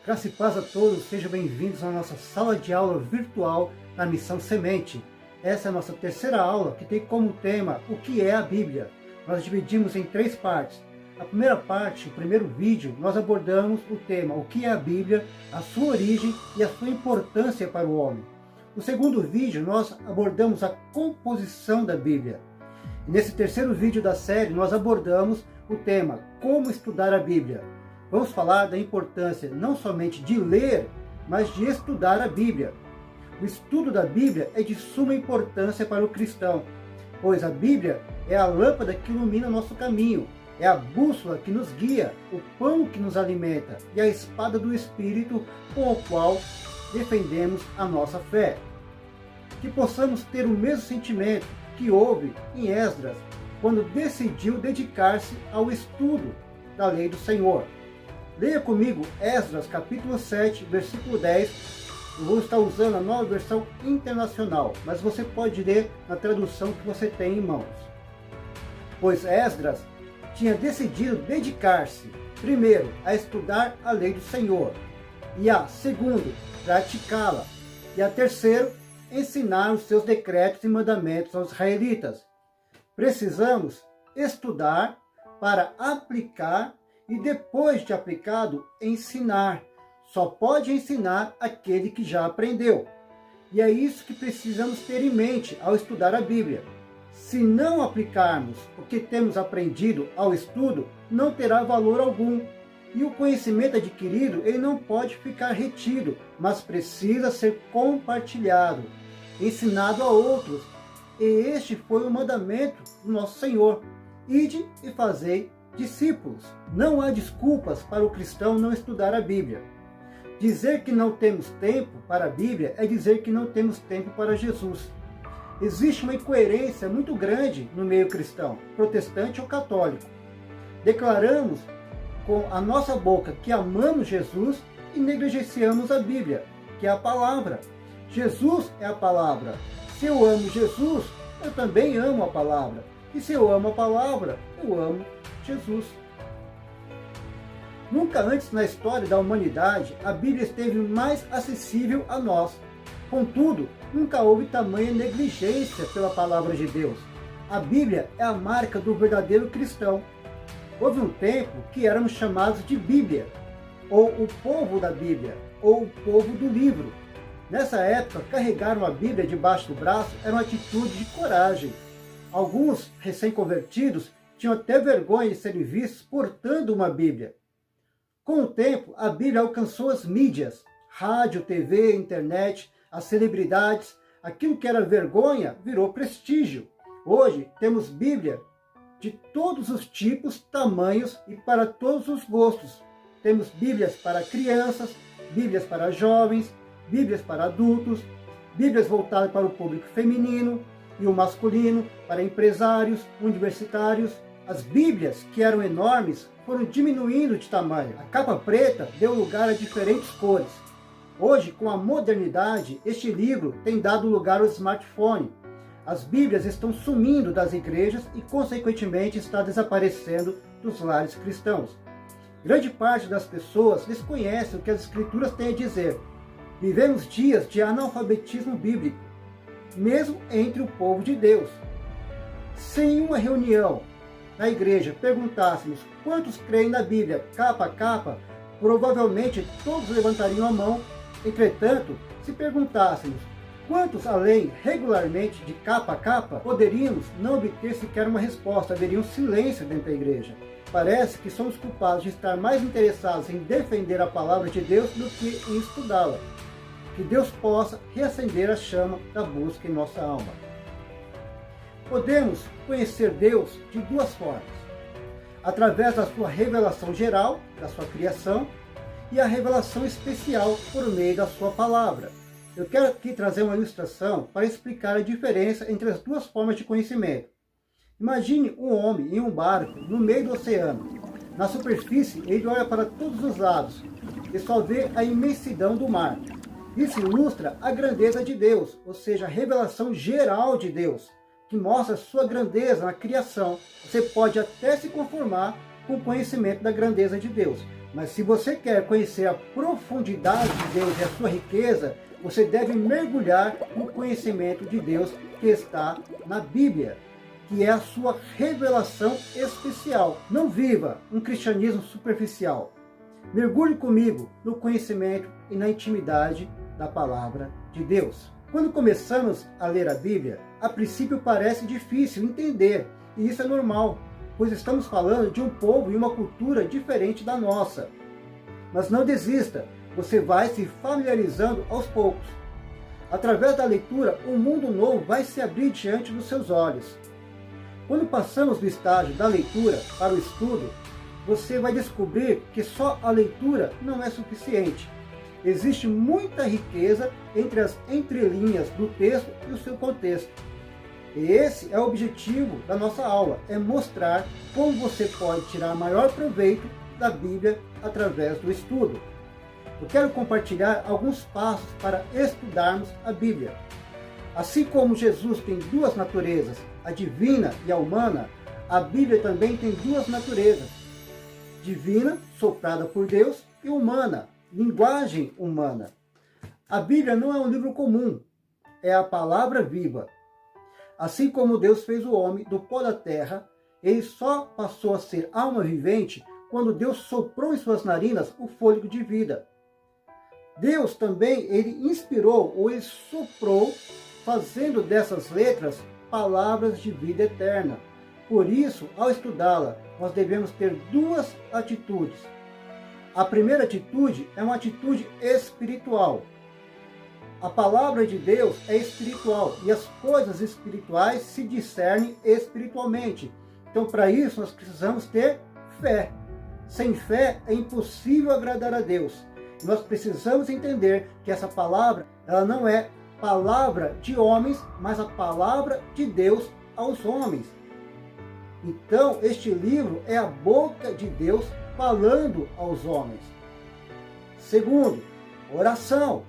Graça e paz a todos, sejam bem-vindos à nossa sala de aula virtual da Missão Semente. Essa é a nossa terceira aula, que tem como tema o que é a Bíblia. Nós dividimos em 3 partes. A primeira parte, o primeiro vídeo, nós abordamos o tema o que é a Bíblia, a sua origem e a sua importância para o homem. No segundo vídeo, nós abordamos a composição da Bíblia. E nesse terceiro vídeo da série, nós abordamos o tema como estudar a Bíblia. Vamos falar da importância não somente de ler, mas de estudar a Bíblia. O estudo da Bíblia é de suma importância para o cristão, pois a Bíblia é a lâmpada que ilumina o nosso caminho, é a bússola que nos guia, o pão que nos alimenta e a espada do Espírito com o qual defendemos a nossa fé. Que possamos ter o mesmo sentimento que houve em Esdras, quando decidiu dedicar-se ao estudo da lei do Senhor. Leia comigo Esdras capítulo 7, versículo 10. Eu vou estar usando a nova versão internacional, mas você pode ler na tradução que você tem em mãos. Pois Esdras tinha decidido dedicar-se, primeiro, a estudar a lei do Senhor, e segundo, praticá-la, e terceiro, ensinar os seus decretos e mandamentos aos israelitas. Precisamos estudar para aplicar e depois de aplicado, ensinar. Só pode ensinar aquele que já aprendeu. E é isso que precisamos ter em mente ao estudar a Bíblia. Se não aplicarmos o que temos aprendido ao estudo, não terá valor algum. E o conhecimento adquirido, ele não pode ficar retido, mas precisa ser compartilhado, ensinado a outros. E este foi o mandamento do nosso Senhor. Ide e fazei discípulos. Não há desculpas para o cristão não estudar a Bíblia. Dizer que não temos tempo para a Bíblia é dizer que não temos tempo para Jesus. Existe uma incoerência muito grande no meio cristão, protestante ou católico. Declaramos com a nossa boca que amamos Jesus e negligenciamos a Bíblia, que é a palavra. Jesus é a palavra. Se eu amo Jesus, eu também amo a palavra. E se eu amo a palavra, eu amo Jesus. Nunca antes na história da humanidade a Bíblia esteve mais acessível a nós. Contudo, nunca houve tamanha negligência pela palavra de Deus. A Bíblia é a marca do verdadeiro cristão. Houve um tempo que éramos chamados de Bíblia, ou o povo da Bíblia, ou o povo do livro. Nessa época, carregar uma Bíblia debaixo do braço era uma atitude de coragem. Alguns recém-convertidos tinham até vergonha de serem vistos portando uma Bíblia. Com o tempo, a Bíblia alcançou as mídias, rádio, TV, internet, as celebridades. Aquilo que era vergonha virou prestígio. Hoje temos Bíblia de todos os tipos, tamanhos e para todos os gostos. Temos Bíblias para crianças, Bíblias para jovens, Bíblias para adultos, Bíblias voltadas para o público feminino e o masculino, para empresários, universitários. As Bíblias, que eram enormes, foram diminuindo de tamanho. A capa preta deu lugar a diferentes cores. Hoje, com a modernidade, este livro tem dado lugar ao smartphone. As Bíblias estão sumindo das igrejas e, consequentemente, está desaparecendo dos lares cristãos. Grande parte das pessoas desconhece o que as Escrituras têm a dizer. Vivemos dias de analfabetismo bíblico, mesmo entre o povo de Deus. Se em uma reunião na igreja perguntássemos quantos creem na Bíblia capa a capa, provavelmente todos levantariam a mão. Entretanto, se perguntássemos quantos a leem regularmente de capa a capa, poderíamos não obter sequer uma resposta, haveria um silêncio dentro da igreja. Parece que somos culpados de estar mais interessados em defender a palavra de Deus do que em estudá-la. Que Deus possa reacender a chama da busca em nossa alma. Podemos conhecer Deus de 2 formas. Através da sua revelação geral, da sua criação, e a revelação especial por meio da sua palavra. Eu quero aqui trazer uma ilustração para explicar a diferença entre as 2 formas de conhecimento. Imagine um homem em um barco no meio do oceano. Na superfície, ele olha para todos os lados e só vê a imensidão do mar. Isso ilustra a grandeza de Deus, ou seja, a revelação geral de Deus, que mostra sua grandeza na criação. Você pode até se conformar com o conhecimento da grandeza de Deus, Mas se você quer conhecer a profundidade de Deus e a sua riqueza, você deve mergulhar no conhecimento de Deus que está na Bíblia, que é a sua revelação especial. Não viva um cristianismo superficial. Mergulhe comigo no conhecimento e na intimidade da palavra de Deus. Quando começamos a ler a Bíblia, a princípio parece difícil entender, e isso é normal, pois estamos falando de um povo e uma cultura diferente da nossa. Mas não desista, você vai se familiarizando aos poucos. Através da leitura, um mundo novo vai se abrir diante dos seus olhos. Quando passamos do estágio da leitura para o estudo, você vai descobrir que só a leitura não é suficiente. Existe muita riqueza entre as entrelinhas do texto e o seu contexto. E esse é o objetivo da nossa aula, é mostrar como você pode tirar maior proveito da Bíblia através do estudo. Eu quero compartilhar alguns passos para estudarmos a Bíblia. Assim como Jesus tem duas naturezas, a divina e a humana, a Bíblia também tem duas naturezas. Divina, soprada por Deus, e humana, linguagem humana. A Bíblia não é um livro comum, é a palavra viva. Assim como Deus fez o homem do pó da terra, ele só passou a ser alma vivente quando Deus soprou em suas narinas o fôlego de vida. Deus também, ele inspirou ou ele soprou, fazendo dessas letras palavras de vida eterna. Por isso, ao estudá-la, nós devemos ter duas atitudes. A primeira atitude é uma atitude espiritual. A palavra de Deus é espiritual e as coisas espirituais se discernem espiritualmente. Então, para isso, nós precisamos ter fé. Sem fé é impossível agradar a Deus. Nós precisamos entender que essa palavra, ela não é palavra de homens, mas a palavra de Deus aos homens. Então, este livro é a boca de Deus falando aos homens. Segundo, oração.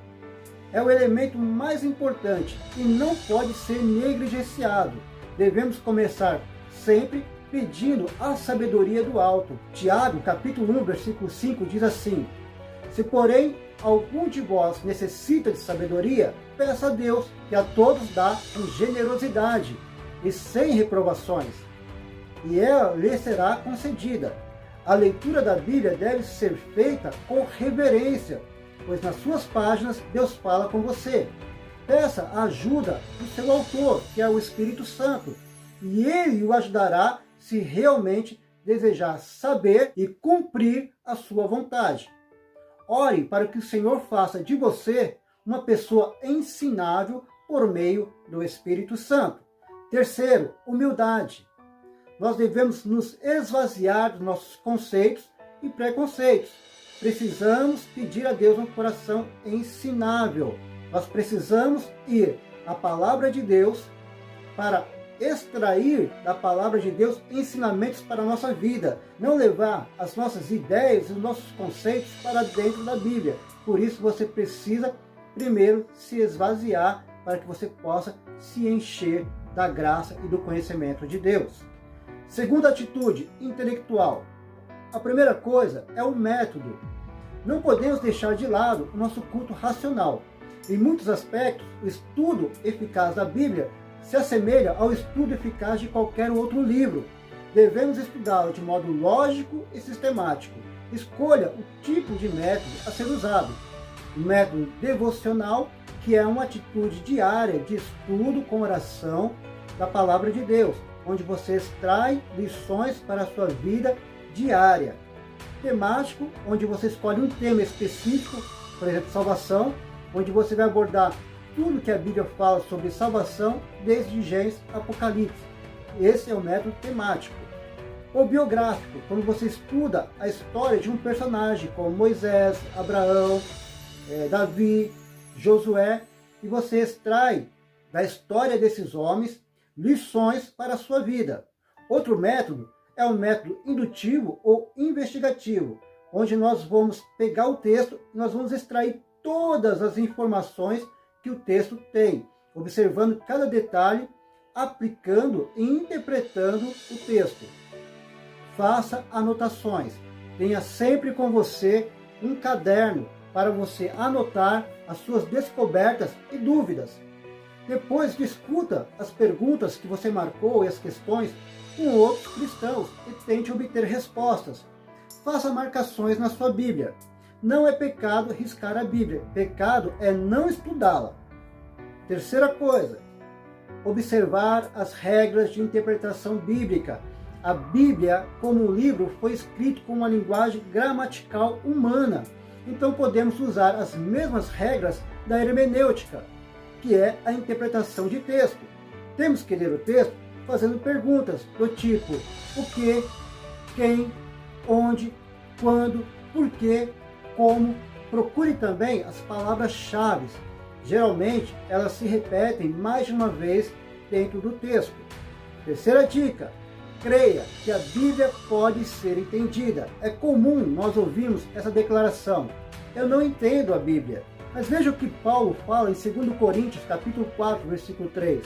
É o elemento mais importante e não pode ser negligenciado. Devemos começar sempre pedindo a sabedoria do alto. Tiago, capítulo 1, versículo 5, diz assim: se, porém, algum de vós necessita de sabedoria, peça a Deus, que a todos dá com generosidade e sem reprovações, e ela lhe será concedida. A leitura da Bíblia deve ser feita com reverência, pois nas suas páginas Deus fala com você. Peça a ajuda do seu autor, que é o Espírito Santo, e ele o ajudará se realmente desejar saber e cumprir a sua vontade. Ore para que o Senhor faça de você uma pessoa ensinável por meio do Espírito Santo. Terceiro, humildade. Nós devemos nos esvaziar dos nossos conceitos e preconceitos. Precisamos pedir a Deus um coração ensinável. Nós precisamos ir à palavra de Deus para extrair da palavra de Deus ensinamentos para a nossa vida. Não levar as nossas ideias e os nossos conceitos para dentro da Bíblia. Por isso você precisa primeiro se esvaziar para que você possa se encher da graça e do conhecimento de Deus. Segunda atitude, intelectual. A primeira coisa é o método. Não podemos deixar de lado o nosso culto racional. Em muitos aspectos, o estudo eficaz da Bíblia se assemelha ao estudo eficaz de qualquer outro livro. Devemos estudá-lo de modo lógico e sistemático. Escolha o tipo de método a ser usado. O método devocional, que é uma atitude diária de estudo com oração da palavra de Deus, onde você extrai lições para a sua vida diária. Temático, onde você escolhe um tema específico, por exemplo, salvação, onde você vai abordar tudo que a Bíblia fala sobre salvação, desde Gênesis a Apocalipse. Esse é o método temático. O biográfico, quando você estuda a história de um personagem, como Moisés, Abraão, Davi, Josué, e você extrai da história desses homens lições para a sua vida. Outro método é o método indutivo ou investigativo, onde nós vamos pegar o texto e nós vamos extrair todas as informações que o texto tem, observando cada detalhe, aplicando e interpretando o texto. Faça anotações. Tenha sempre com você um caderno para você anotar as suas descobertas e dúvidas. Depois discuta as perguntas que você marcou e as questões com outros cristãos e tente obter respostas. Faça marcações na sua Bíblia. Não é pecado riscar a Bíblia, pecado é não estudá-la. Terceira coisa, observar as regras de interpretação bíblica. A Bíblia, como livro, foi escrito com uma linguagem gramatical humana. Então podemos usar as mesmas regras da hermenêutica, que é a interpretação de texto. Temos que ler o texto fazendo perguntas do tipo o que, quem, onde, quando, porquê, como. Procure também as palavras-chave. Geralmente, elas se repetem mais de uma vez dentro do texto. Terceira dica, creia que a Bíblia pode ser entendida. É comum nós ouvirmos essa declaração: eu não entendo a Bíblia. Mas veja o que Paulo fala em 2 Coríntios, capítulo 4, versículo 3.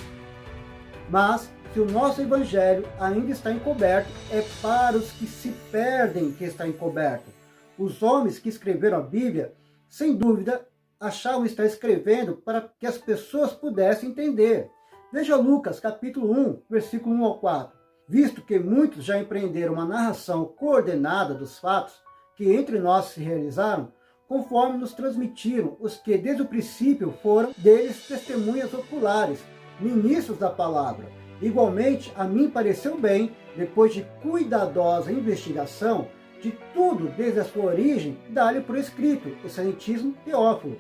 Mas, se o nosso evangelho ainda está encoberto, é para os que se perdem que está encoberto. Os homens que escreveram a Bíblia, sem dúvida, achavam estar escrevendo para que as pessoas pudessem entender. Veja Lucas, capítulo 1, versículo 1 ao 4. Visto que muitos já empreenderam uma narração coordenada dos fatos que entre nós se realizaram, conforme nos transmitiram os que desde o princípio foram deles testemunhas oculares, ministros da palavra. Igualmente, a mim pareceu bem, depois de cuidadosa investigação de tudo desde a sua origem, dar-lhe por escrito, excelentíssimo Teófilo,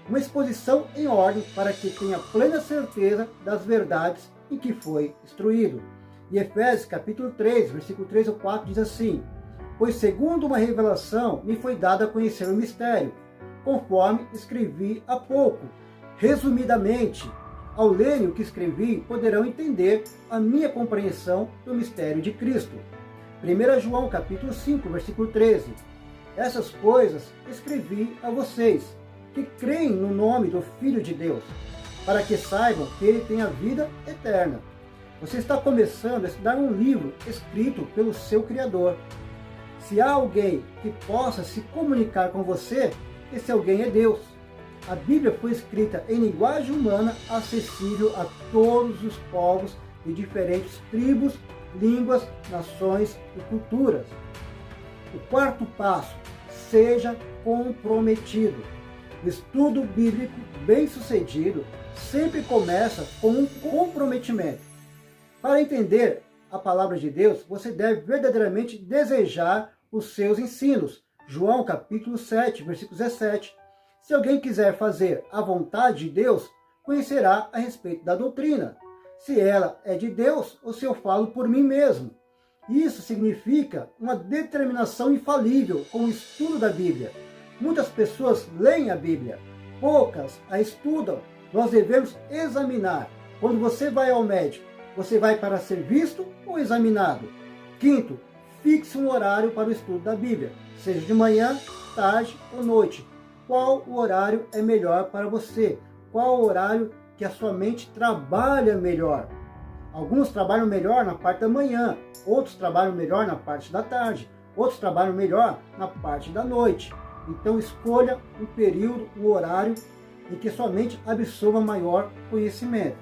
uma exposição em ordem para que tenha plena certeza das verdades em que foi instruído. E Efésios capítulo 3, versículo 3 ao 4 diz assim: pois segundo uma revelação me foi dado a conhecer o mistério, conforme escrevi há pouco. Resumidamente, ao lerem o que escrevi, poderão entender a minha compreensão do mistério de Cristo. 1 João capítulo 5, versículo 13. Essas coisas escrevi a vocês, que creem no nome do Filho de Deus, para que saibam que ele tem a vida eterna. Você está começando a estudar um livro escrito pelo seu Criador. Se há alguém que possa se comunicar com você, esse alguém é Deus. A Bíblia foi escrita em linguagem humana, acessível a todos os povos de diferentes tribos, línguas, nações e culturas. O quarto passo, seja comprometido. O estudo bíblico bem-sucedido sempre começa com um comprometimento. Para entender a palavra de Deus, você deve verdadeiramente desejar os seus ensinos. João capítulo 7, versículo 17. Se alguém quiser fazer a vontade de Deus, conhecerá a respeito da doutrina, se ela é de Deus ou se eu falo por mim mesmo. Isso significa uma determinação infalível com o estudo da Bíblia. Muitas pessoas leem a Bíblia, poucas a estudam. Nós devemos examinar. Quando você vai ao médico, você vai para ser visto ou examinado? Quinto, fixe um horário para o estudo da Bíblia, seja de manhã, tarde ou noite. Qual o horário é melhor para você? Qual o horário que a sua mente trabalha melhor? Alguns trabalham melhor na parte da manhã, outros trabalham melhor na parte da tarde, outros trabalham melhor na parte da noite. Então escolha um período, um horário em que sua mente absorva maior conhecimento.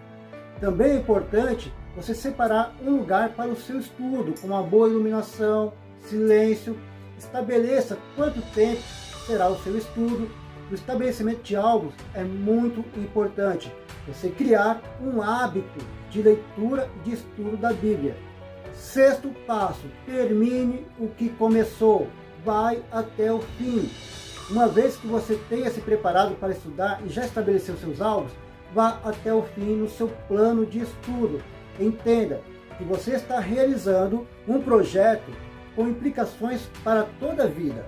Também é importante você separar um lugar para o seu estudo, com uma boa iluminação, silêncio. Estabeleça quanto tempo será o seu estudo. O estabelecimento de algo é muito importante. Você criar um hábito de leitura e de estudo da Bíblia. Sexto passo, termine o que começou. Vai até o fim. Uma vez que você tenha se preparado para estudar e já estabeleceu seus alvos, vá até o fim no seu plano de estudo. Entenda que você está realizando um projeto com implicações para toda a vida.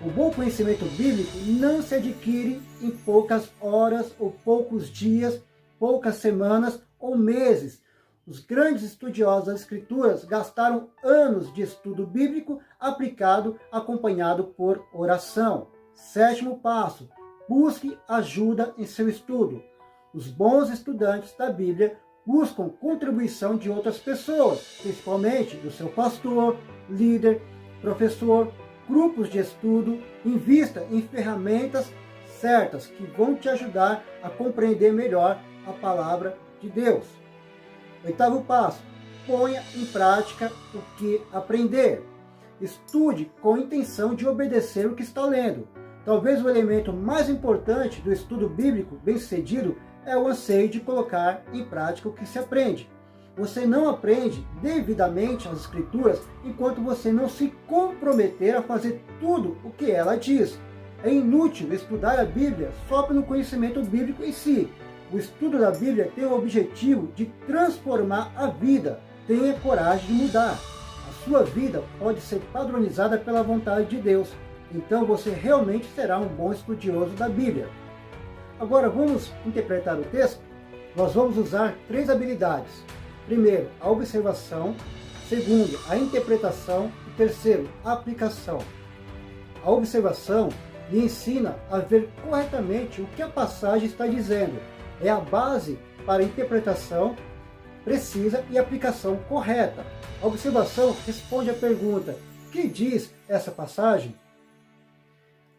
O bom conhecimento bíblico não se adquire em poucas horas ou poucos dias, poucas semanas ou meses. Os grandes estudiosos das Escrituras gastaram anos de estudo bíblico aplicado, acompanhado por oração. Sétimo passo, busque ajuda em seu estudo. Os bons estudantes da Bíblia buscam contribuição de outras pessoas, principalmente do seu pastor, líder, professor, grupos de estudo, invista em ferramentas certas que vão te ajudar a compreender melhor a palavra de Deus. Oitavo passo, ponha em prática o que aprender. Estude com a intenção de obedecer o que está lendo. Talvez o elemento mais importante do estudo bíblico bem-sucedido é o anseio de colocar em prática o que se aprende. Você não aprende devidamente as Escrituras enquanto você não se comprometer a fazer tudo o que ela diz. É inútil estudar a Bíblia só pelo conhecimento bíblico em si. O estudo da Bíblia tem o objetivo de transformar a vida. Tenha coragem de mudar. A sua vida pode ser padronizada pela vontade de Deus. Então você realmente será um bom estudioso da Bíblia. Agora vamos interpretar o texto? Nós vamos usar 3 habilidades. Primeiro, a observação. Segundo, a interpretação. E terceiro, a aplicação. A observação lhe ensina a ver corretamente o que a passagem está dizendo. É a base para a interpretação precisa e aplicação correta. A observação responde à pergunta: o que diz essa passagem?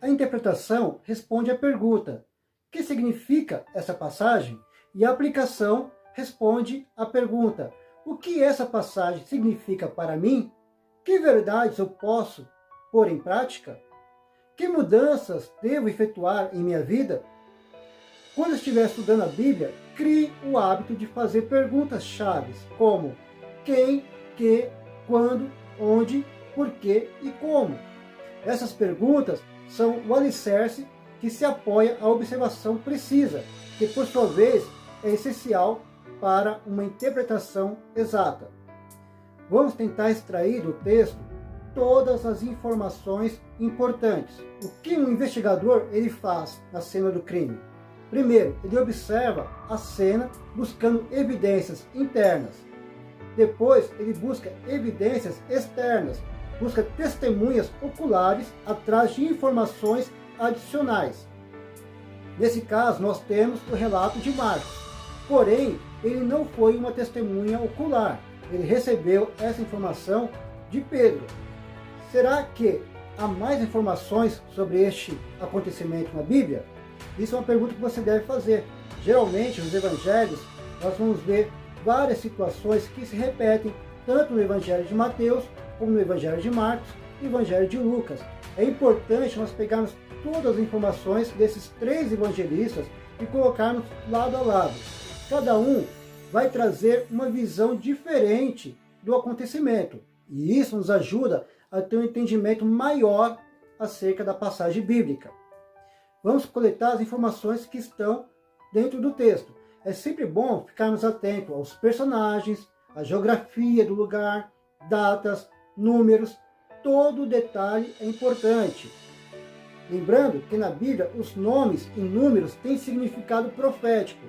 A interpretação responde à pergunta: o que significa essa passagem? E a aplicação responde à pergunta: o que essa passagem significa para mim? Que verdades eu posso pôr em prática? Que mudanças devo efetuar em minha vida? Quando estiver estudando a Bíblia, crie o hábito de fazer perguntas-chave, como quem, que, quando, onde, porquê e como. Essas perguntas são o alicerce que se apoia à observação precisa, que por sua vez é essencial para uma interpretação exata. Vamos tentar extrair do texto todas as informações importantes. O que um investigador ele faz na cena do crime? Primeiro, ele observa a cena buscando evidências internas. Depois, ele busca evidências externas, busca testemunhas oculares atrás de informações adicionais. Nesse caso, nós temos o relato de Marcos. Porém, ele não foi uma testemunha ocular. Ele recebeu essa informação de Pedro. Será que há mais informações sobre este acontecimento na Bíblia? Isso é uma pergunta que você deve fazer. Geralmente, nos evangelhos, nós vamos ver várias situações que se repetem, tanto no Evangelho de Mateus, como no Evangelho de Marcos e no Evangelho de Lucas. É importante nós pegarmos todas as informações desses 3 evangelistas e colocarmos lado a lado. Cada um vai trazer uma visão diferente do acontecimento. E isso nos ajuda a ter um entendimento maior acerca da passagem bíblica. Vamos coletar as informações que estão dentro do texto. É sempre bom ficarmos atentos aos personagens, à geografia do lugar, datas, números, todo detalhe é importante. Lembrando que na Bíblia os nomes e números têm significado profético,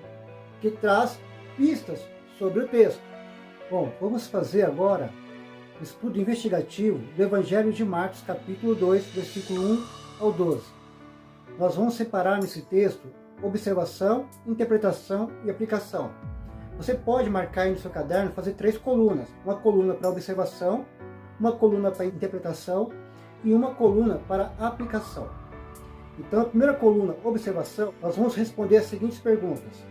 que traz pistas sobre o texto. Bom, vamos fazer agora o estudo investigativo do Evangelho de Marcos, capítulo 2, versículo 1 ao 12. Nós vamos separar nesse texto observação, interpretação e aplicação. Você pode marcar aí no seu caderno, fazer 3 colunas. Uma coluna para observação, uma coluna para interpretação e uma coluna para aplicação. Então, a primeira coluna, observação, nós vamos responder as seguintes perguntas.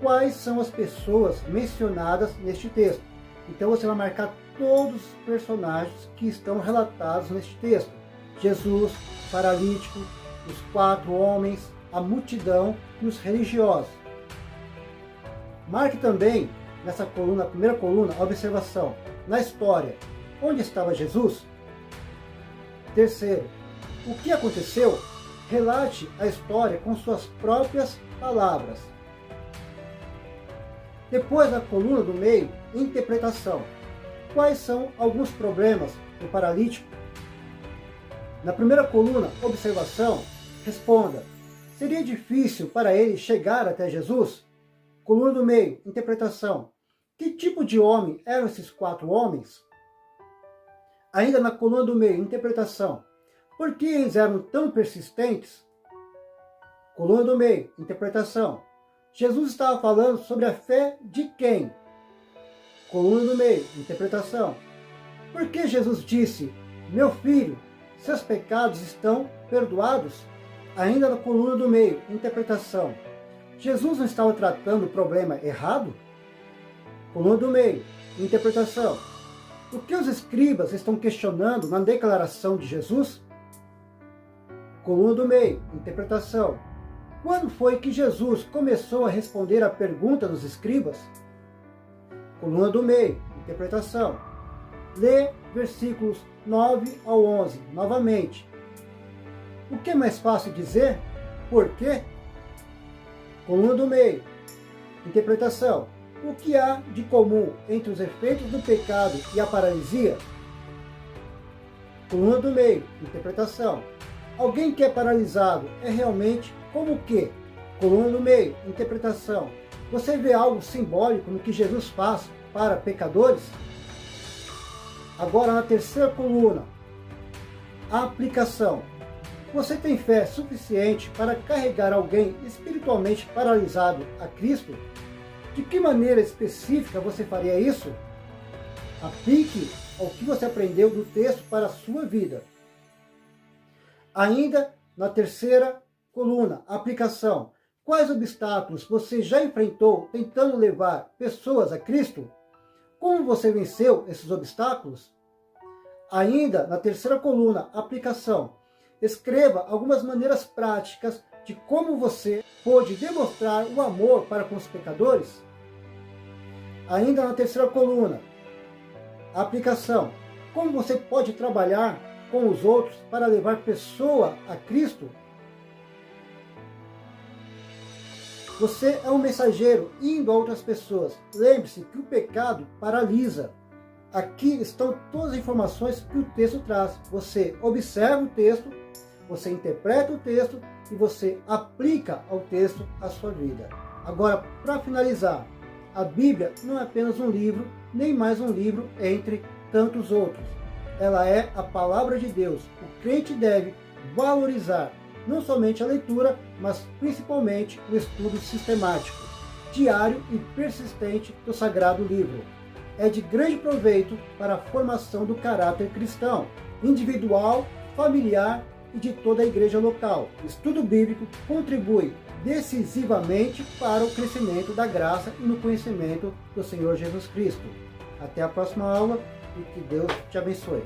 Quais são as pessoas mencionadas neste texto? Então, você vai marcar todos os personagens que estão relatados neste texto. Jesus, o paralítico, os 4 homens, a multidão e os religiosos. Marque também, nessa coluna, a primeira coluna, a observação. Na história, onde estava Jesus? Terceiro, o que aconteceu? Relate a história com suas próprias palavras. Depois, na coluna do meio, interpretação. Quais são alguns problemas do paralítico? Na primeira coluna, observação, responda. Seria difícil para ele chegar até Jesus? Coluna do meio, interpretação. Que tipo de homem eram esses 4 homens? Ainda na coluna do meio, interpretação. Por que eles eram tão persistentes? Coluna do meio, interpretação. Jesus estava falando sobre a fé de quem? Coluna do meio, interpretação. Por que Jesus disse, meu filho, seus pecados estão perdoados? Ainda na coluna do meio, interpretação. Jesus não estava tratando o problema errado? Coluna do meio, interpretação. O que os escribas estão questionando na declaração de Jesus? Coluna do meio, interpretação. Quando foi que Jesus começou a responder à pergunta dos escribas? Coluna do meio, interpretação. Lê versículos 9 ao 11, novamente. O que é mais fácil dizer? Por quê? Coluna do meio, interpretação. O que há de comum entre os efeitos do pecado e a paralisia? Coluna do meio, interpretação. Alguém que é paralisado é realmente como o quê? Coluna do meio, interpretação. Você vê algo simbólico no que Jesus faz para pecadores? Agora na terceira coluna, a aplicação. Você tem fé suficiente para carregar alguém espiritualmente paralisado a Cristo? De que maneira específica você faria isso? Aplique ao que você aprendeu do texto para a sua vida. Ainda na terceira coluna, aplicação. Quais obstáculos você já enfrentou tentando levar pessoas a Cristo? Como você venceu esses obstáculos? Ainda na terceira coluna, aplicação. Escreva algumas maneiras práticas de como você pôde demonstrar o amor para com os pecadores. Ainda na terceira coluna, aplicação. Como você pode trabalhar com os outros para levar pessoa a Cristo? Você é um mensageiro indo a outras pessoas. Lembre-se que o pecado paralisa. Aqui estão todas as informações que o texto traz. Você observa o texto, você interpreta o texto e você aplica ao texto a sua vida. Agora, para finalizar, a Bíblia não é apenas um livro, nem mais um livro entre tantos outros. Ela é a palavra de Deus. O crente deve valorizar não somente a leitura, mas principalmente o estudo sistemático, diário e persistente do Sagrado Livro. É de grande proveito para a formação do caráter cristão, individual, familiar e de toda a igreja local. O estudo bíblico contribui decisivamente para o crescimento da graça e no conhecimento do Senhor Jesus Cristo. Até a próxima aula e que Deus te abençoe.